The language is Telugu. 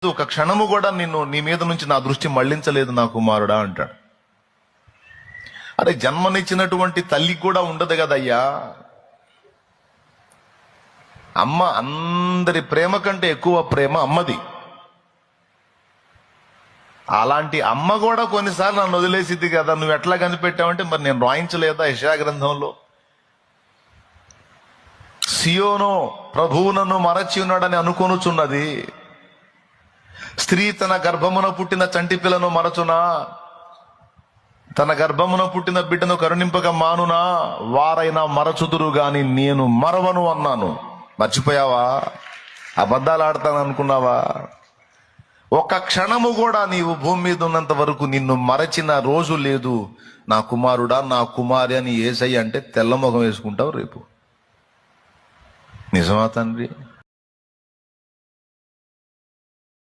ఒక క్షణము కూడా నీ మీద నుంచి నా దృష్టి మళ్లించలేదు నా కుమారుడా అంటాడు. అరే, జన్మనిచ్చినటువంటి తల్లికి కూడా ఉండదు కదయ్యా. అమ్మ అందరి ప్రేమ కంటే ఎక్కువ ప్రేమ అమ్మది. అలాంటి అమ్మ కూడా కొన్నిసార్లు నన్ను వదిలేసిద్ది కదా, నువ్వు ఎట్లా కనిపెట్టావంటే మరి నేను రాయించలేదా యెషయా గ్రంథంలో? సియోను ప్రభువునను మరచి ఉన్నాడని అనుకొనుచున్నది. స్త్రీ తన గర్భమున పుట్టిన చంటి పిల్లను మరచునా? తన గర్భమున పుట్టిన బిడ్డను కరుణింపక మానునా? వారైనా మరచుదురు గాని నేను మరవను అన్నాను. మర్చిపోయావా? అబద్ధాలు ఆడతాను అనుకున్నావా? ఒక్క క్షణము కూడా నీవు భూమి మీద ఉన్నంత వరకు నిన్ను మరచిన రోజు లేదు. నా కుమారుడా, నా కుమారి అని యేసయ్య అంటే తెల్లముఖం వేసుకుంటావు రేపు. నిజమా తండ్రి?